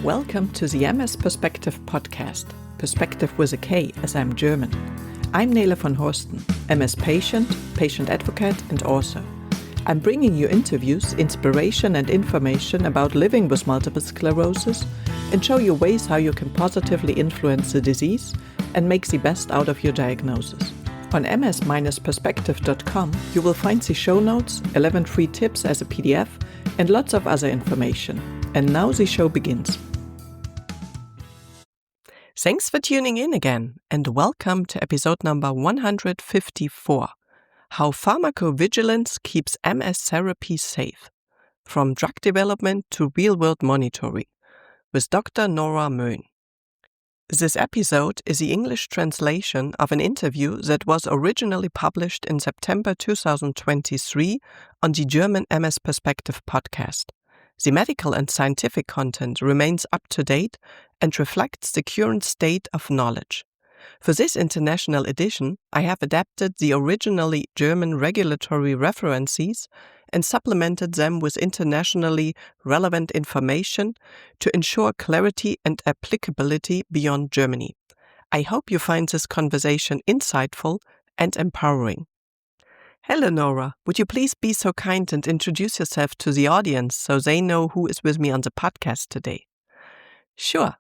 Welcome to the MS-Perspektive podcast, Perspective with a K as I'm German. I'm Nele von Horsten, MS patient, patient advocate and author. I'm bringing you interviews, inspiration and information about living with multiple sclerosis and show you ways how you can positively influence the disease and make the best out of your diagnosis. On ms-perspektive.com you will find the show notes, 11 free tips as a PDF and lots of other information. And now the show begins. Thanks for tuning in again and welcome to episode number 154, How Pharmacovigilance Keeps MS Therapy Safe, from drug development to real-world monitoring, with Dr. Nora Möhn. This episode is the English translation of an interview that was originally published in September 2023 on the German MS-Perspektive podcast. The medical and scientific content remains up to date and reflects the current state of knowledge. For this international edition, I have adapted the originally German regulatory references and supplemented them with internationally relevant information to ensure clarity and applicability beyond Germany. I hope you find this conversation insightful and empowering. Hello, Nora. Would you please be so kind and introduce yourself to the audience so they know who is with me on the podcast today? Sure.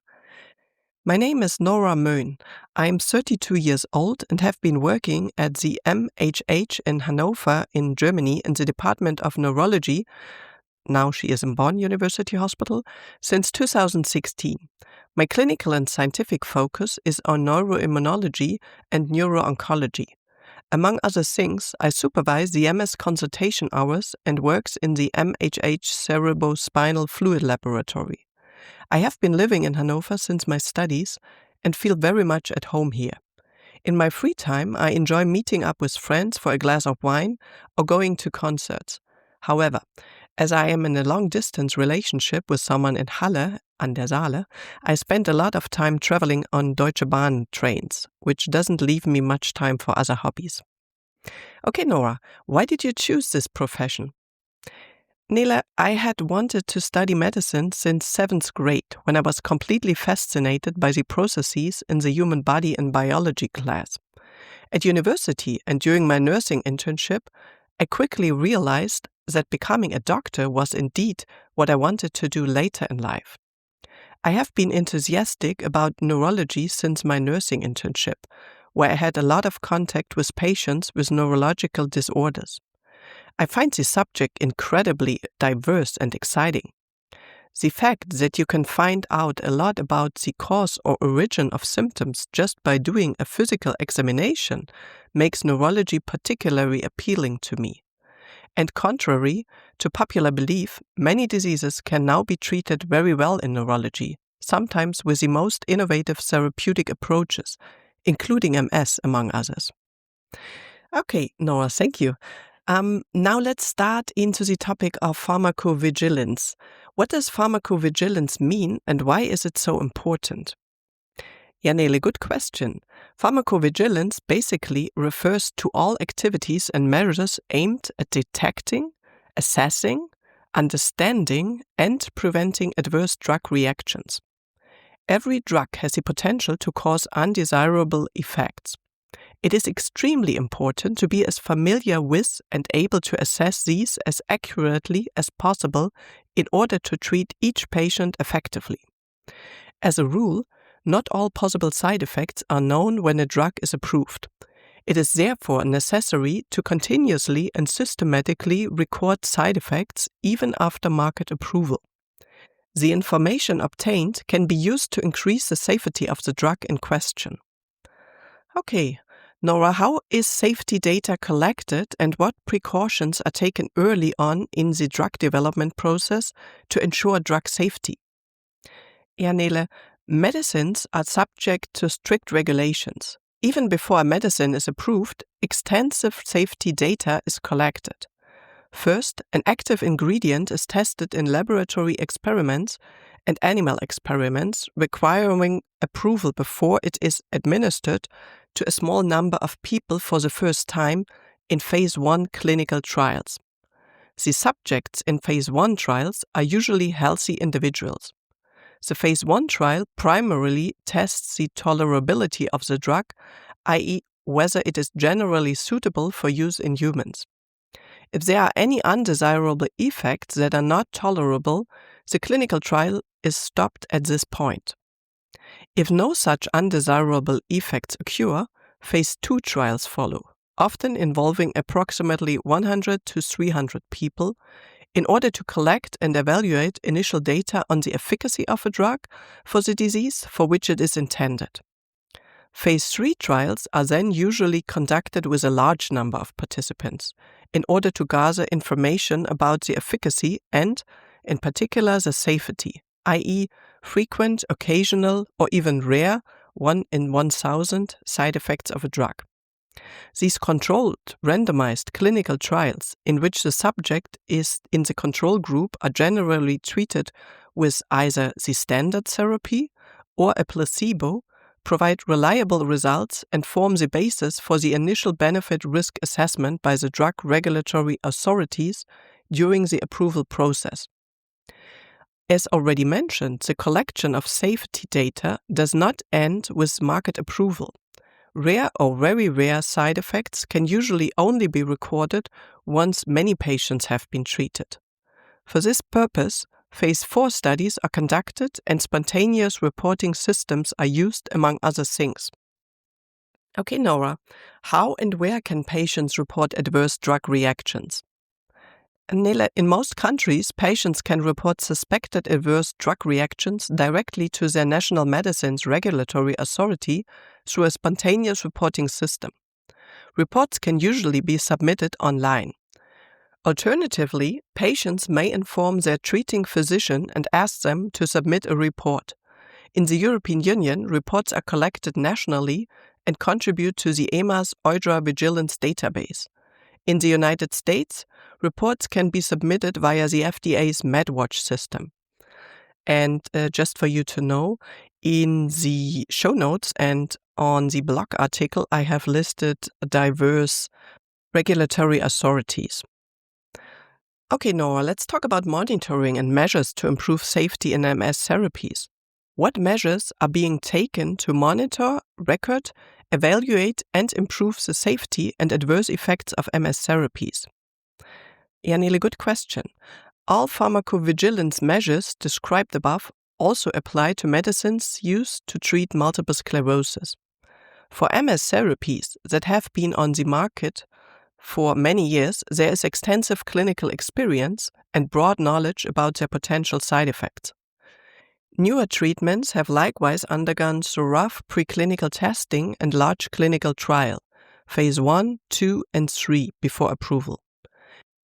My name is Nora Möhn. I'm 32 years old and have been working at the MHH in Hanover in Germany in the Department of Neurology, now she is in Bonn University Hospital, since 2016. My clinical and scientific focus is on neuroimmunology and neuro-oncology. Among other things, I supervise the MS consultation hours and works in the MHH cerebrospinal fluid laboratory. I have been living in Hanover since my studies and feel very much at home here. In my free time, I enjoy meeting up with friends for a glass of wine or going to concerts. However, as I am in a long-distance relationship with someone in Halle, an der Saale, I spend a lot of time traveling on Deutsche Bahn trains, which doesn't leave me much time for other hobbies. Okay, Nora, why did you choose this profession? Nele, I had wanted to study medicine since 7th grade when I was completely fascinated by the processes in the human body in biology class. At university and during my nursing internship, I quickly realized that becoming a doctor was indeed what I wanted to do later in life. I have been enthusiastic about neurology since my nursing internship, where I had a lot of contact with patients with neurological disorders. I find the subject incredibly diverse and exciting. The fact that you can find out a lot about the cause or origin of symptoms just by doing a physical examination makes neurology particularly appealing to me. And contrary to popular belief, many diseases can now be treated very well in neurology, sometimes with the most innovative therapeutic approaches, including MS, among others. Okay, Nora, thank you. Now let's start into the topic of pharmacovigilance. What does pharmacovigilance mean and why is it so important? Yeah, Nele, good question. Pharmacovigilance basically refers to all activities and measures aimed at detecting, assessing, understanding, and preventing adverse drug reactions. Every drug has the potential to cause undesirable effects. It is extremely important to be as familiar with and able to assess these as accurately as possible in order to treat each patient effectively. As a rule, not all possible side effects are known when a drug is approved. It is therefore necessary to continuously and systematically record side effects even after market approval. The information obtained can be used to increase the safety of the drug in question. Okay, Nora, how is safety data collected and what precautions are taken early on in the drug development process to ensure drug safety? Ja, Nele, medicines are subject to strict regulations. Even before a medicine is approved, extensive safety data is collected. First, an active ingredient is tested in laboratory experiments and animal experiments, requiring approval before it is administered to a small number of people for the first time in phase 1 clinical trials. The subjects in phase 1 trials are usually healthy individuals. The phase 1 trial primarily tests the tolerability of the drug, i.e., whether it is generally suitable for use in humans. If there are any undesirable effects that are not tolerable, the clinical trial is stopped at this point. If no such undesirable effects occur, phase 2 trials follow, often involving approximately 100 to 300 people, in order to collect and evaluate initial data on the efficacy of a drug for the disease for which it is intended. Phase 3 trials are then usually conducted with a large number of participants in order to gather information about the efficacy and, in particular, the safety, i.e., frequent, occasional, or even rare 1 in 1,000 side effects of a drug. These controlled, randomized clinical trials in which the subject is in the control group are generally treated with either the standard therapy or a placebo, provide reliable results and form the basis for the initial benefit-risk assessment by the drug regulatory authorities during the approval process. As already mentioned, the collection of safety data does not end with market approval. Rare or very rare side effects can usually only be recorded once many patients have been treated. For this purpose, phase 4 studies are conducted and spontaneous reporting systems are used, among other things. Okay, Nora, how and where can patients report adverse drug reactions? Nele, in most countries, patients can report suspected adverse drug reactions directly to their national medicines regulatory authority through a spontaneous reporting system. Reports can usually be submitted online. Alternatively, patients may inform their treating physician and ask them to submit a report. In the European Union, reports are collected nationally and contribute to the EMA's Pharmacovigilance database. In the United States, reports can be submitted via the FDA's MedWatch system. And just for you to know, in the show notes and on the blog article, I have listed diverse regulatory authorities. Okay, Nora, let's talk about monitoring and measures to improve safety in MS therapies. What measures are being taken to monitor, record, evaluate, and improve the safety and adverse effects of MS therapies? Yeah, Neil, good question. All pharmacovigilance measures described above also apply to medicines used to treat multiple sclerosis. For MS therapies that have been on the market for many years, there is extensive clinical experience and broad knowledge about their potential side effects. Newer treatments have likewise undergone thorough preclinical testing and large clinical trial, phase 1, 2, and 3 before approval.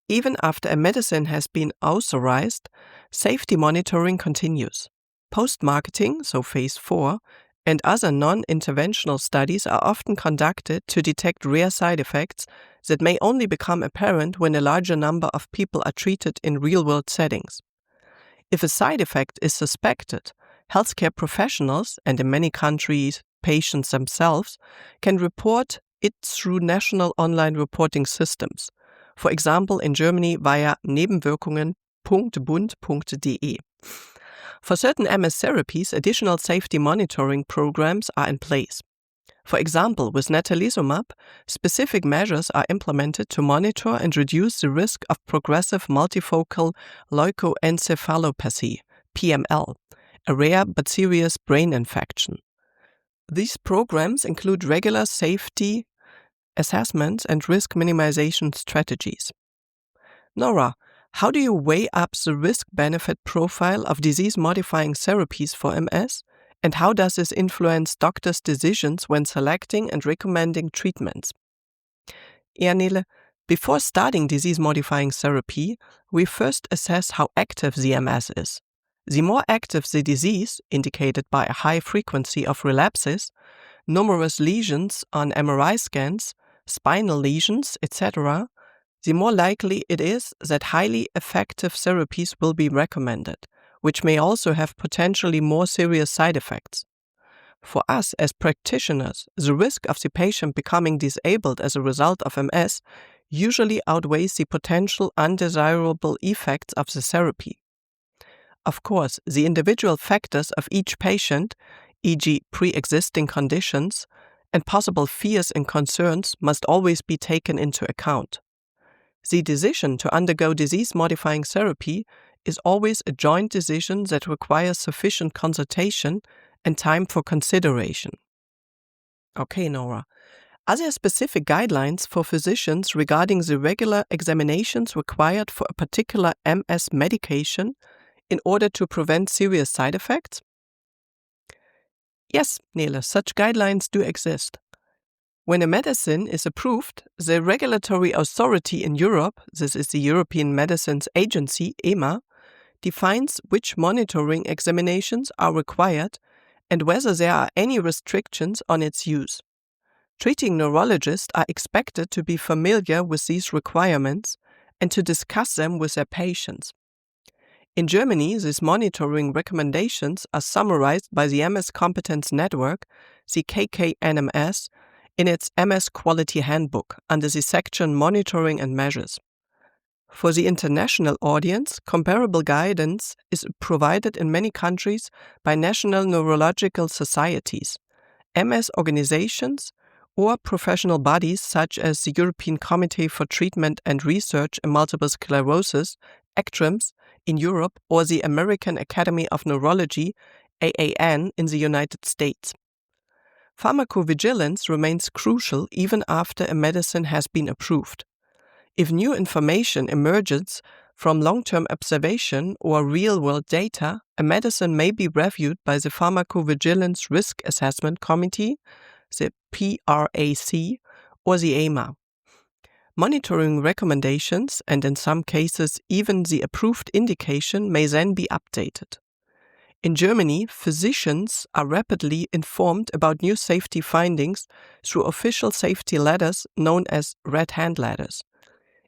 Even after a medicine has been authorized, safety monitoring continues. Post-marketing, so phase 4, and other non-interventional studies are often conducted to detect rare side effects that may only become apparent when a larger number of people are treated in real-world settings. If a side effect is suspected, healthcare professionals, and in many countries patients themselves, can report it through national online reporting systems, for example in Germany via nebenwirkungen.bund.de. For certain MS therapies, additional safety monitoring programs are in place. For example, with natalizumab, specific measures are implemented to monitor and reduce the risk of progressive multifocal leukoencephalopathy, PML, a rare but serious brain infection. These programs include regular safety assessments and risk minimization strategies. Nora, how do you weigh up the risk-benefit profile of disease-modifying therapies for MS? And how does this influence doctors' decisions when selecting and recommending treatments? Nele, before starting disease-modifying therapy, we first assess how active the MS is. The more active the disease, indicated by a high frequency of relapses, numerous lesions on MRI scans, spinal lesions, etc., the more likely it is that highly effective therapies will be recommended, which may also have potentially more serious side effects. For us as practitioners, the risk of the patient becoming disabled as a result of MS usually outweighs the potential undesirable effects of the therapy. Of course, the individual factors of each patient, e.g. pre-existing conditions, and possible fears and concerns must always be taken into account. The decision to undergo disease-modifying therapy is always a joint decision that requires sufficient consultation and time for consideration. Okay, Nora. Are there specific guidelines for physicians regarding the regular examinations required for a particular MS medication in order to prevent serious side effects? Yes, Nele, such guidelines do exist. When a medicine is approved, the regulatory authority in Europe, this is the European Medicines Agency, EMA, defines which monitoring examinations are required and whether there are any restrictions on its use. Treating neurologists are expected to be familiar with these requirements and to discuss them with their patients. In Germany, these monitoring recommendations are summarized by the MS Competence Network, the KKNMS, in its MS Quality Handbook under the section Monitoring and Measures. For the international audience, comparable guidance is provided in many countries by national neurological societies, MS organizations, or professional bodies such as the European Committee for Treatment and Research in Multiple Sclerosis, ACTRIMS, in Europe, or the American Academy of Neurology, AAN, in the United States. Pharmacovigilance remains crucial even after a medicine has been approved. If new information emerges from long-term observation or real-world data, a medicine may be reviewed by the Pharmacovigilance Risk Assessment Committee, the PRAC, or the EMA. Monitoring recommendations, and in some cases even the approved indication, may then be updated. In Germany, physicians are rapidly informed about new safety findings through official safety letters known as red hand letters.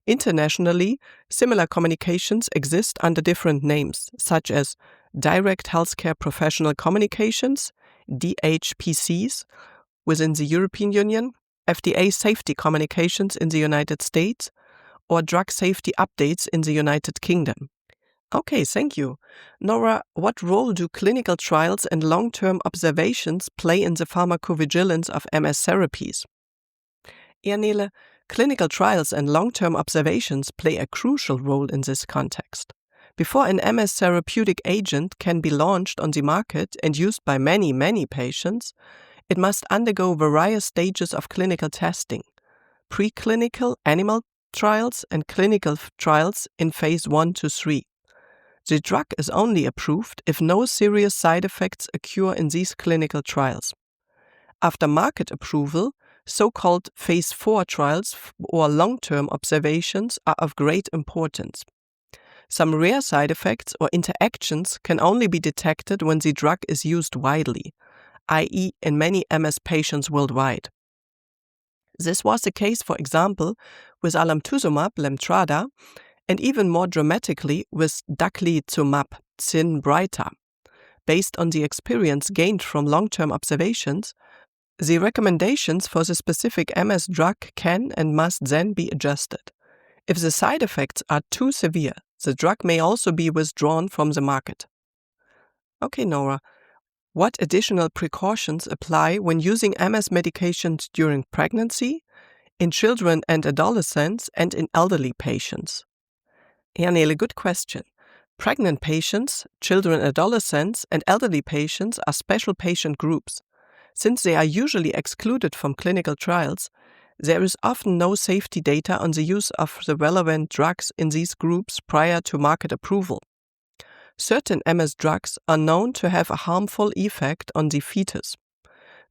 Internationally, similar communications exist under different names, such as Direct Healthcare Professional Communications, DHPCs, within the European Union, FDA Safety Communications in the United States, or Drug Safety Updates in the United Kingdom. Okay, thank you. Nora, what role do clinical trials and long-term observations play in the pharmacovigilance of MS therapies? Ja, Nele, clinical trials and long-term observations play a crucial role in this context. Before an MS therapeutic agent can be launched on the market and used by many patients, it must undergo various stages of clinical testing: preclinical animal trials and clinical trials in phase 1 to 3. The drug is only approved if no serious side effects occur in these clinical trials. After market approval, so-called phase 4 trials or long-term observations are of great importance. Some rare side effects or interactions can only be detected when the drug is used widely, i.e. in many MS patients worldwide. This was the case, for example, with alemtuzumab, Lemtrada, and even more dramatically with daclizumab, Zynbrita. Based on the experience gained from long-term observations, the recommendations for the specific MS drug can and must then be adjusted. If the side effects are too severe, the drug may also be withdrawn from the market. Okay, Nora, what additional precautions apply when using MS medications during pregnancy, in children and adolescents, and in elderly patients? Yeah, Nele, good question. Pregnant patients, children, adolescents, and elderly patients are special patient groups. Since they are usually excluded from clinical trials, there is often no safety data on the use of the relevant drugs in these groups prior to market approval. Certain MS drugs are known to have a harmful effect on the fetus.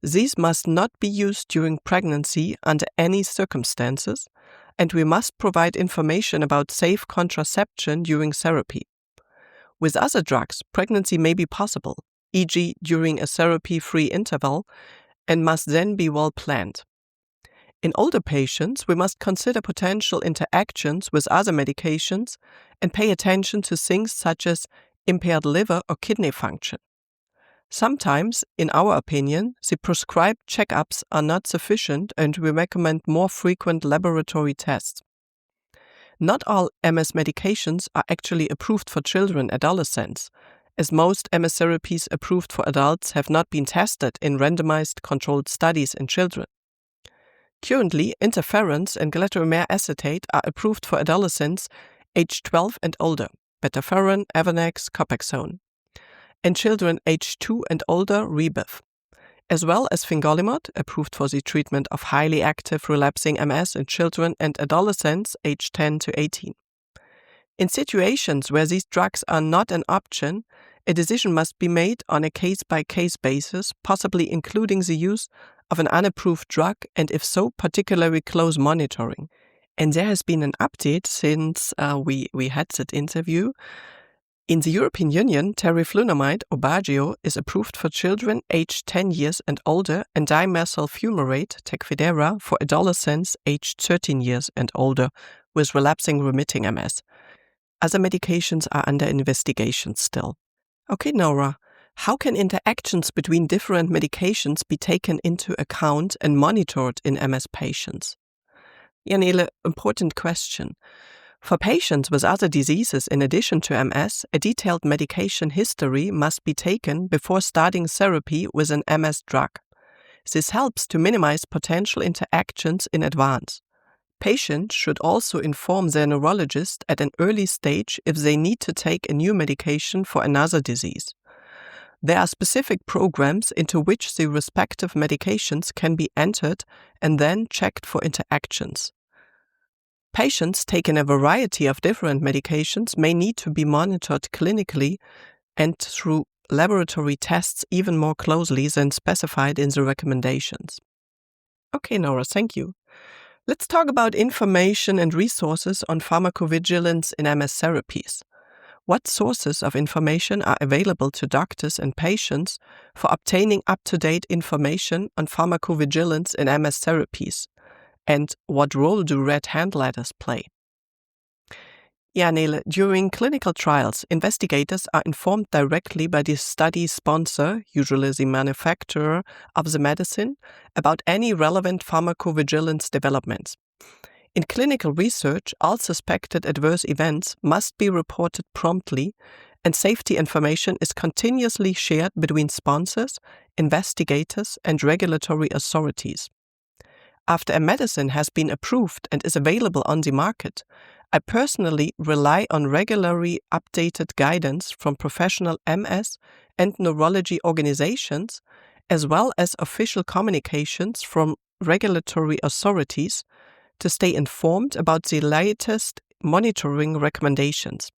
These must not be used during pregnancy under any circumstances, and we must provide information about safe contraception during therapy. With other drugs, pregnancy may be possible, e.g. during a therapy-free interval, and must then be well planned. In older patients, we must consider potential interactions with other medications and pay attention to things such as impaired liver or kidney function. Sometimes, in our opinion, the prescribed checkups are not sufficient and we recommend more frequent laboratory tests. Not all MS medications are actually approved for children and adolescents, as most MS therapies approved for adults have not been tested in randomized controlled studies in children. Currently, interferons and glatiramer acetate are approved for adolescents aged 12 and older, betaferon, Avonex, Copaxone, and children aged 2 and older, Rebif, as well as fingolimod, approved for the treatment of highly active relapsing MS in children and adolescents aged 10 to 18. In situations where these drugs are not an option, a decision must be made on a case-by-case basis, possibly including the use of an unapproved drug and, if so, particularly close monitoring. And there has been an update since we had that interview. In the European Union, teriflunomide, Aubagio, is approved for children aged 10 years and older, and dimethyl fumarate, Tecfidera, for adolescents aged 13 years and older with relapsing remitting MS. Other medications are under investigation still. Okay, Nora, how can interactions between different medications be taken into account and monitored in MS patients? Janele, important question. For patients with other diseases in addition to MS, a detailed medication history must be taken before starting therapy with an MS drug. This helps to minimize potential interactions in advance. Patients should also inform their neurologist at an early stage if they need to take a new medication for another disease. There are specific programs into which the respective medications can be entered and then checked for interactions. Patients taking a variety of different medications may need to be monitored clinically and through laboratory tests even more closely than specified in the recommendations. Okay, Nora, thank you. Let's talk about information and resources on pharmacovigilance in MS therapies. What sources of information are available to doctors and patients for obtaining up-to-date information on pharmacovigilance in MS therapies? And what role do red hand letters play? Nele, during clinical trials, investigators are informed directly by the study sponsor, usually the manufacturer of the medicine, about any relevant pharmacovigilance developments. In clinical research, all suspected adverse events must be reported promptly, and safety information is continuously shared between sponsors, investigators, and regulatory authorities. After a medicine has been approved and is available on the market, I personally rely on regularly updated guidance from professional MS and neurology organizations, as well as official communications from regulatory authorities to stay informed about the latest monitoring recommendations.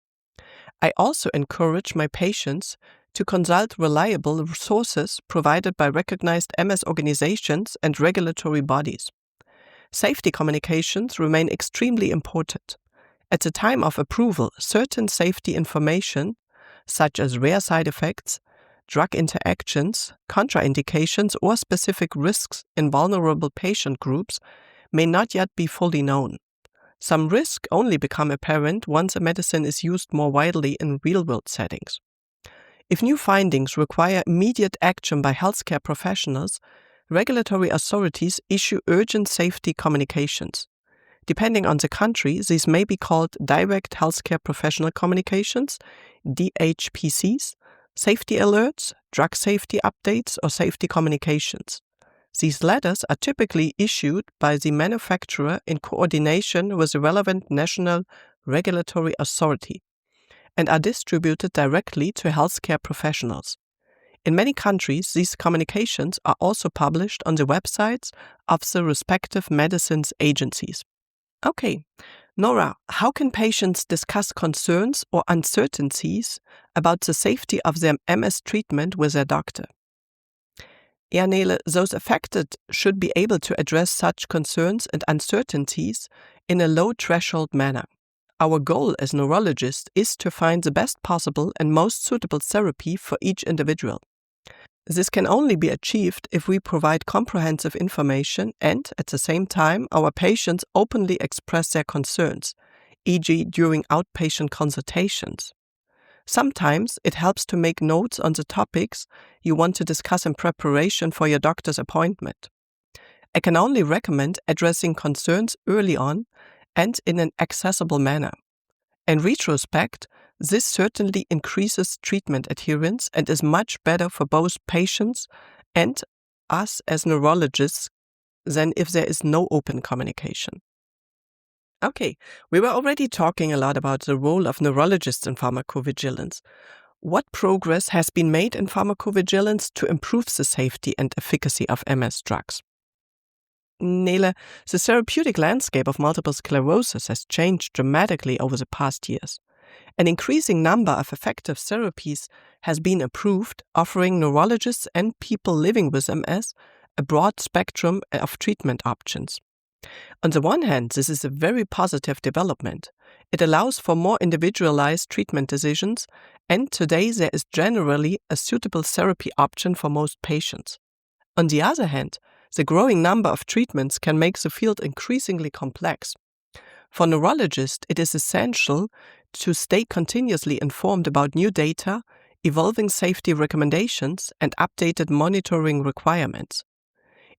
I also encourage my patients to consult reliable sources provided by recognized MS organizations and regulatory bodies. Safety communications remain extremely important. At the time of approval, certain safety information, such as rare side effects, drug interactions, contraindications, or specific risks in vulnerable patient groups, may not yet be fully known. Some risks only become apparent once a medicine is used more widely in real-world settings. If new findings require immediate action by healthcare professionals, regulatory authorities issue urgent safety communications. Depending on the country, these may be called direct healthcare professional communications, DHPCs, safety alerts, drug safety updates, or safety communications. These letters are typically issued by the manufacturer in coordination with the relevant national regulatory authority and are distributed directly to healthcare professionals. In many countries, these communications are also published on the websites of the respective medicines agencies. Okay, Nora, how can patients discuss concerns or uncertainties about the safety of their MS treatment with their doctor? Nele, those affected should be able to address such concerns and uncertainties in a low-threshold manner. Our goal as neurologists is to find the best possible and most suitable therapy for each individual. This can only be achieved if we provide comprehensive information and, at the same time, our patients openly express their concerns, e.g. during outpatient consultations. Sometimes it helps to make notes on the topics you want to discuss in preparation for your doctor's appointment. I can only recommend addressing concerns early on and in an accessible manner. In retrospect, this certainly increases treatment adherence and is much better for both patients and us as neurologists than if there is no open communication. Okay, we were already talking a lot about the role of neurologists in pharmacovigilance. What progress has been made in pharmacovigilance to improve the safety and efficacy of MS drugs? Nele, the therapeutic landscape of multiple sclerosis has changed dramatically over the past years. An increasing number of effective therapies has been approved, offering neurologists and people living with MS a broad spectrum of treatment options. On the one hand, this is a very positive development. It allows for more individualized treatment decisions, and today there is generally a suitable therapy option for most patients. On the other hand, the growing number of treatments can make the field increasingly complex. For neurologists, it is essential to stay continuously informed about new data, evolving safety recommendations, and updated monitoring requirements.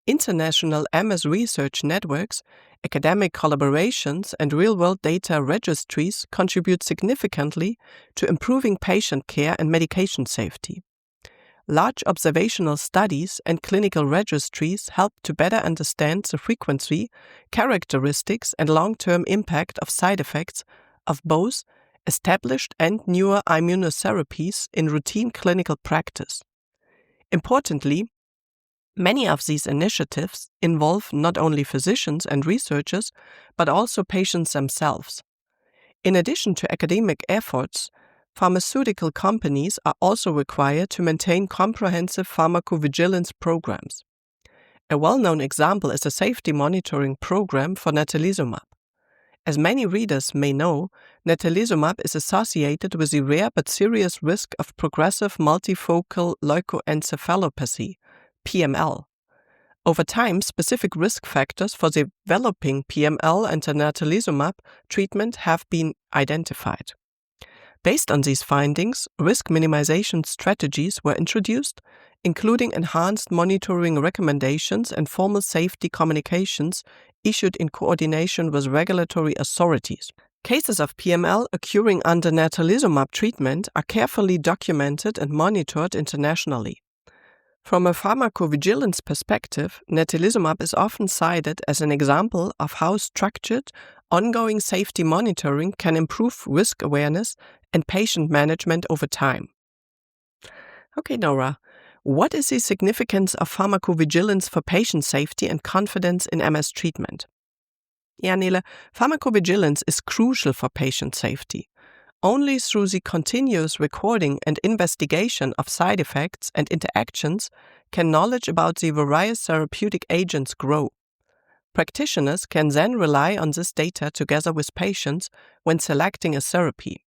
International MS research networks, academic collaborations, and real-world data registries contribute significantly to improving patient care and medication safety. Large observational studies and clinical registries help to better understand the frequency, characteristics, and long-term impact of side effects of both established and newer immunotherapies in routine clinical practice. Importantly, many of these initiatives involve not only physicians and researchers, but also patients themselves. In addition to academic efforts, pharmaceutical companies are also required to maintain comprehensive pharmacovigilance programs. A well-known example is the safety monitoring program for natalizumab. As many readers may know, natalizumab is associated with the rare but serious risk of progressive multifocal leukoencephalopathy, PML. Over time, specific risk factors for developing PML and the natalizumab treatment have been identified. Based on these findings, risk minimization strategies were introduced, including enhanced monitoring recommendations and formal safety communications issued in coordination with regulatory authorities. Cases of PML occurring under natalizumab treatment are carefully documented and monitored internationally. From a pharmacovigilance perspective, natalizumab is often cited as an example of how structured, ongoing safety monitoring can improve risk awareness and patient management over time. Okay, Nora, what is the significance of pharmacovigilance for patient safety and confidence in MS treatment? Yeah, Nele, pharmacovigilance is crucial for patient safety. Only through the continuous recording and investigation of side effects and interactions can knowledge about the various therapeutic agents grow. Practitioners can then rely on this data together with patients when selecting a therapy.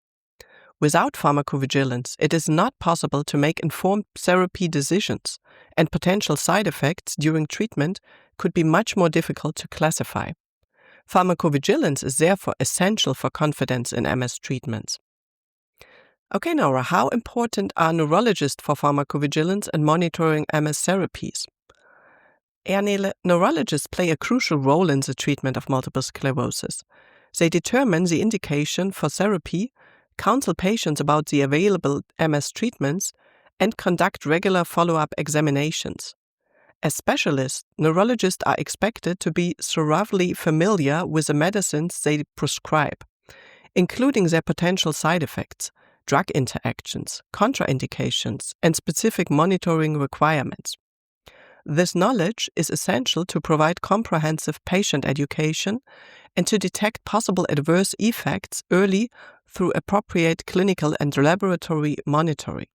Without pharmacovigilance, it is not possible to make informed therapy decisions, and potential side effects during treatment could be much more difficult to classify. Pharmacovigilance is therefore essential for confidence in MS treatments. Okay, Nora, how important are neurologists for pharmacovigilance and monitoring MS therapies? Nele, neurologists play a crucial role in the treatment of multiple sclerosis. They determine the indication for therapy, counsel patients about the available MS treatments, and conduct regular follow-up examinations. As specialists, neurologists are expected to be thoroughly familiar with the medicines they prescribe, including their potential side effects, drug interactions, contraindications, and specific monitoring requirements. This knowledge is essential to provide comprehensive patient education and to detect possible adverse effects early through appropriate clinical and laboratory monitoring.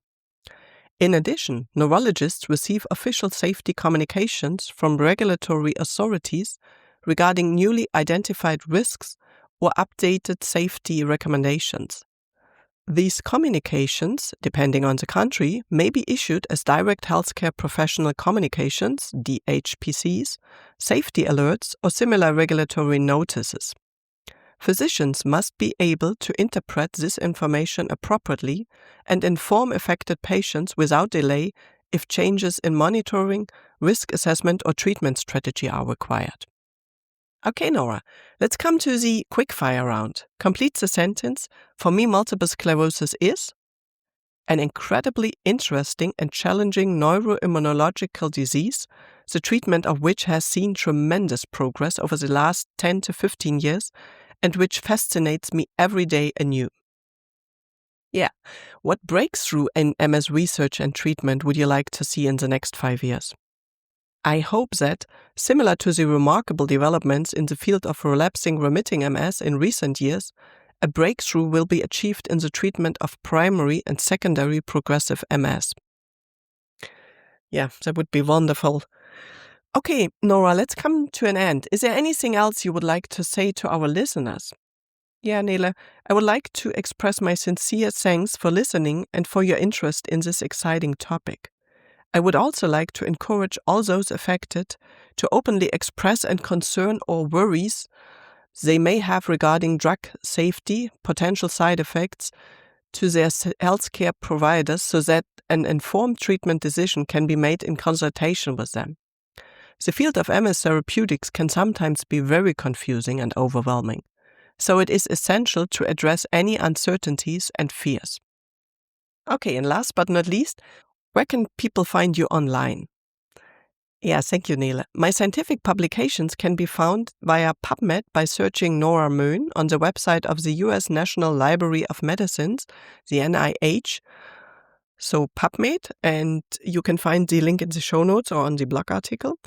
In addition, neurologists receive official safety communications from regulatory authorities regarding newly identified risks or updated safety recommendations. These communications, depending on the country, may be issued as direct healthcare professional communications, DHPCs, safety alerts, or similar regulatory notices. Physicians must be able to interpret this information appropriately and inform affected patients without delay if changes in monitoring, risk assessment, or treatment strategy are required. Okay, Nora, let's come to the quickfire round. Complete the sentence. For me, multiple sclerosis is an incredibly interesting and challenging neuroimmunological disease, the treatment of which has seen tremendous progress over the last 10 to 15 years and which fascinates me every day anew. Yeah, what breakthrough in MS research and treatment would you like to see in the next 5 years? I hope that, similar to the remarkable developments in the field of relapsing-remitting MS in recent years, a breakthrough will be achieved in the treatment of primary and secondary progressive MS. Yeah, that would be wonderful. Okay, Nora, let's come to an end. Is there anything else you would like to say to our listeners? Yeah, Nele, I would like to express my sincere thanks for listening and for your interest in this exciting topic. I would also like to encourage all those affected to openly express and concern or worries they may have regarding drug safety, potential side effects to their healthcare providers so that an informed treatment decision can be made in consultation with them. The field of MS therapeutics can sometimes be very confusing and overwhelming, so it is essential to address any uncertainties and fears. Okay, and last but not least, where can people find you online? Yeah, thank you, Nele. My scientific publications can be found via PubMed by searching Nora Möhn on the website of the US National Library of Medicines, the NIH. So PubMed, and you can find the link in the show notes or on the blog article.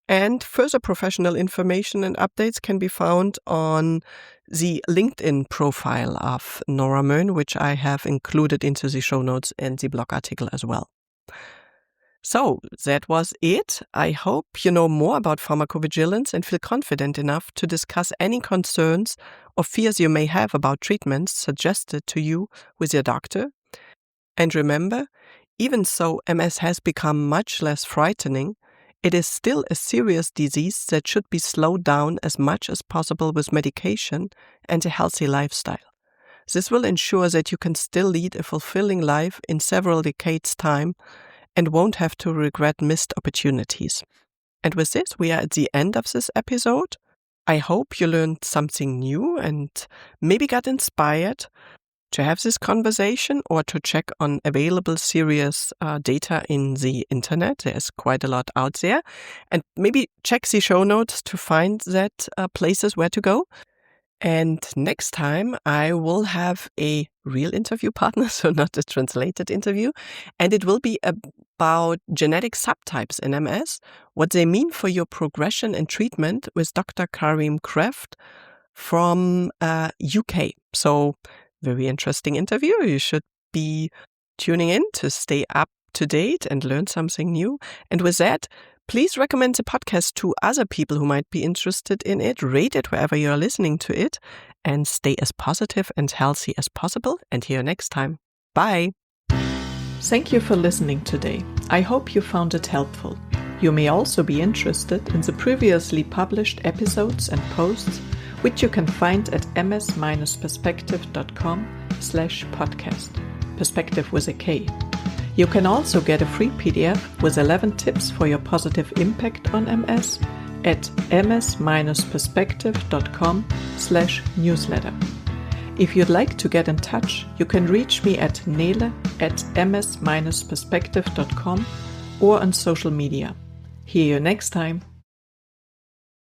And further professional information and updates can be found on the LinkedIn profile of Nora Möhn, which I have included into the show notes and the blog article as well. So that was it. I hope you know more about pharmacovigilance and feel confident enough to discuss any concerns or fears you may have about treatments suggested to you with your doctor. And remember, even though MS has become much less frightening, it is still a serious disease that should be slowed down as much as possible with medication and a healthy lifestyle. This will ensure that you can still lead a fulfilling life in several decades' time and won't have to regret missed opportunities. And with this, we are at the end of this episode. I hope you learned something new and maybe got inspired to have this conversation or to check on available serious data in the internet. There's quite a lot out there. And maybe check the show notes to find that places where to go. And next time I will have a real interview partner, so not a translated interview. And it will be about genetic subtypes in MS, what they mean for your progression and treatment with Dr. Karim Kreft from UK. So very interesting interview. You should be tuning in to stay up to date and learn something new. And with that, please recommend the podcast to other people who might be interested in it. Rate it wherever you are listening to it. And stay as positive and healthy as possible. And see you next time. Bye. Thank you for listening today. I hope you found it helpful. You may also be interested in the previously published episodes and posts, which you can find at ms-perspektive.com/podcast. Perspective with a K. You can also get a free PDF with 11 tips for your positive impact on MS at ms-perspektive.com/newsletter. If you'd like to get in touch, you can reach me at nele@ms-perspektive.com or on social media. See you next time.